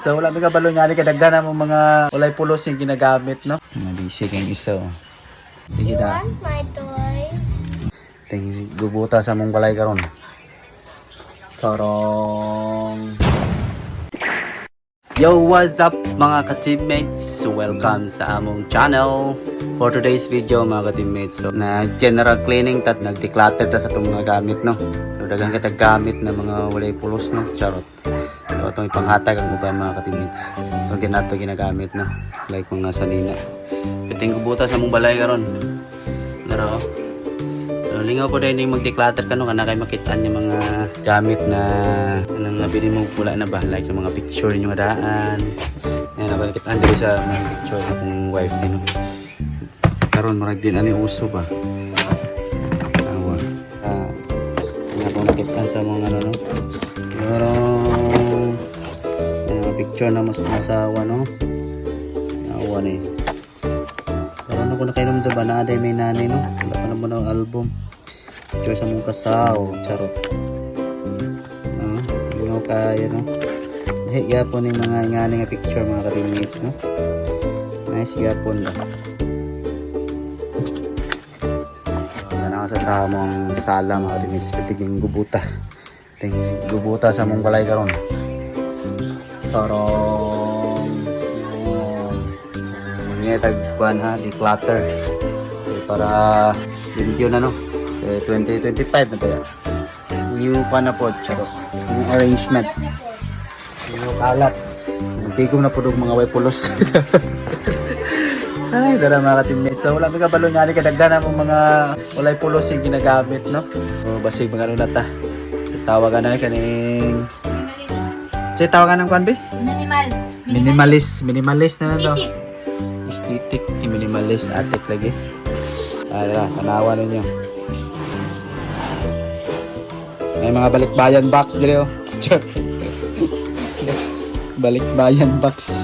So wala may kabalo nga ni kadagdanan mo mga walay pulos yung ginagamit, no? Nabisig ang isa, oh. Sige You na. want my toys? Tingin gubuta sa mong balay karon. Tarong. Yo, what's up mga ka-teammates? Welcome sa among channel. For today's video mga ka-teammates, so, na general cleaning tat nag-declutter ta sa itong mga gamit, no? So daghang kitag gamit na mga walay pulos, no? Charot. So itong ipanghatag ang uban mga ka-teammates. Itong ginato ginagamit, no? Like mga sanina. Piting gubuta sa mong balay karon. Laro. So lingaw po dahil yung mag-declutter ka, no? Kana kayo makitaan yung mga gamit na anong nabili mo pula na ba? Like yung mga picture yung adaan. Ayan, nabalikitaan din sa mga picture sa kong wife din, no? Karon marag din ani uso ba? Awa. Ano po makitaan sa mga ano, no? Pero mga picture na mas masawa, no? Awa ni. Pero ano ko na kayo naman ba na aday may nanay, no? Wala pa naman ang album. Picture sa mong kasaw. Charot. Ingaw kayo, no? Nahiya po ng mga ingani nga picture mga ka-teammates, no? Nice yapon ba? Sa mong sala mga ka-teammates. Pitiging gubuta. Pitiging gubuta sa mong balay karon. Tarong. Ngayon tagpuan ha, declutter. Para limpyo na, no? 2025 na tayo. New pa na po, charo. Yung arrangement. Yung kalat. Magtigom na po mga way pulos. Ay, dara mga ka-teammates. So, wala may kabalo nga ni kadagdanan mo mga walay pulos yung ginagamit, no? So, basig mga ano na ta. Tawagan na kaning... Say, tawagan ng kwan, be? Minimalist na no? Aesthetic. Minimalist. Atik lagi. Ala, kanawa ninyo. May mga balikbayan box dire, oh. Balikbayan box.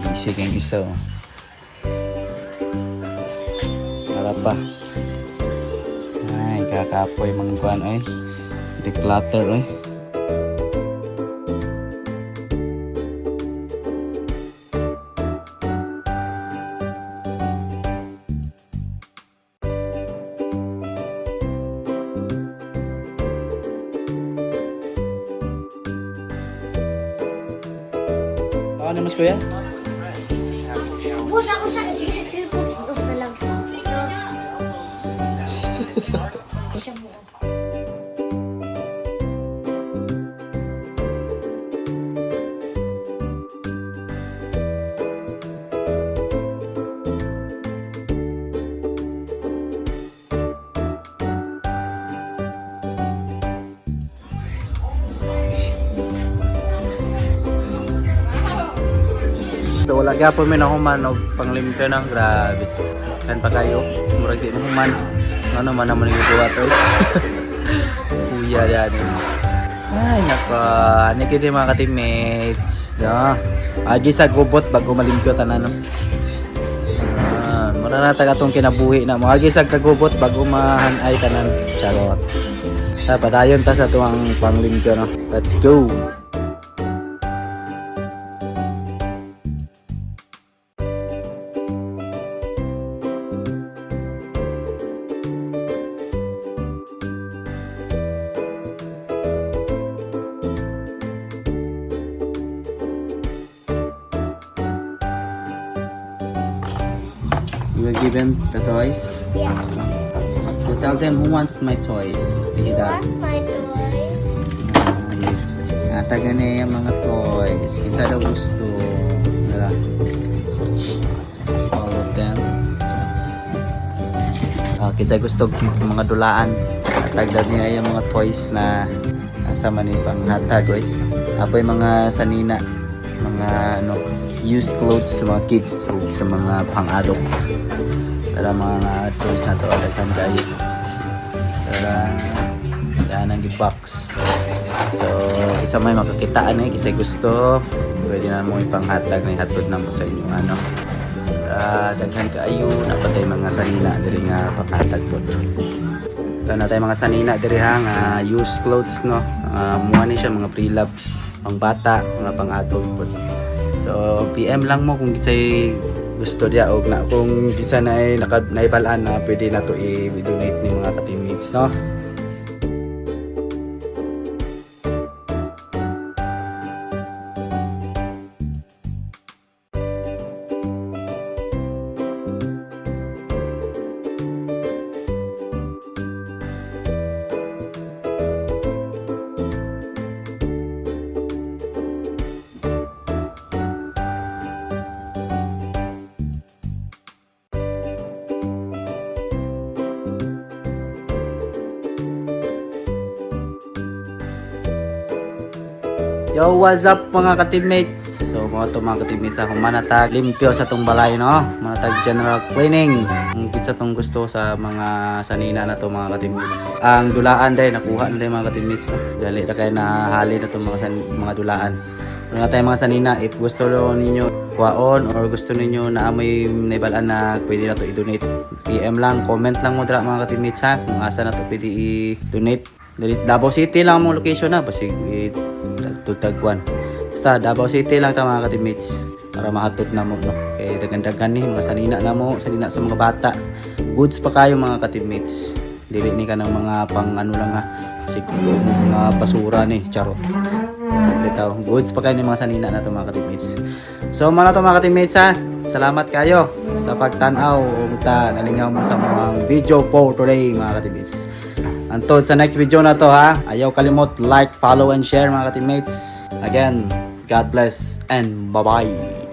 Nabisig ang isa, oh. Harap pa. Ay, kakapoy mga kuan, ay. Declutter, ay. Ano mas kuya? Ubus ako siya kasi sa cellphone. Off na lang. Siya mo. So wala gyapon may nahuman og panglimpyo nang grabe. Kan pa kayo, murag di mahuman. Ano man naman yung buhat, oy. Kuya yan. Ay nako, ani kini mga ka-teammates, no. Agi sa gubot bago malimpyo tanan, no. Mura na taga tong kinabuhi na mo. Agi sa kagubot bago mahanay tanan. Charot. Ta padayon ta sa tuwang panglimpyo, no. Let's go. You will give him the toys? Yeah. You tell them who wants my toys. You Ida. want my toys? Natagan niya yung mga toys. Kinsa daw gusto. Dala. All of them. Kinsa gusto yung mga dulaan. Natagdan niya yung mga toys na nasa manipang hatag. Apo yung mga sanina. Mga ano, used clothes sa mga kids o sa mga pang-adult. Para mga toys na to agad kayo. Para yan ang box. So isa may makakitaan kasi gusto pwede na mo ipanghatag na ihatod na mo sa inyo ano. Daghan kaayo na patay mga sanina diri nga panghatag po. So na tayo mga sanina diri ha nga used clothes, no. Muha ni siya mga pre-love pang bata, mga pang adult po. So PM lang mo kung kisay gusto dia og na kung kisa na ay naibalaan na pwede na to i-donate ni mga ka-teammates, no? Yo, what's up mga ka-teammates? So mga to mga ka-teammates akong manatag limpyo sa tong balay, no? Manatag general cleaning. Ang kitsa tong gusto sa mga sanina na to mga ka-teammates. Ang dulaan dahil nakuha na rin mga ka-teammates, no? Dali na kayo nahali na tong mga dulaan. Kung na tayo mga sanina, if gusto ninyo kuhaon or gusto ninyo na amoy naibalaan na pwede na to i-donate, PM lang, comment lang mo dira mga ka-teammates ha, kung asa na to pwede i-donate. Dali Davao City lang mo location na, basig tutagwan. Basta Davao City lang ta mga ka-teammates para mahatod na mo, no? Kaya dagan-dagan ni mga sanina na mo, sanina sa mga bata. Goods pa kayo mga ka-teammates. Dili ni ka ng mga pang ano lang ha, basig mga basura ni, charot. Bitaw, goods pa kayo ni mga sanina na to mga ka-teammates. So mga to mga ka-teammates ha, salamat kayo sa pagtanaw ug ta nalingaw mo sa mga video po today mga ka-teammates. Until sa next video na to ha, ayaw kalimot like, follow and share mga ka-teammates. Again, God bless and bye-bye.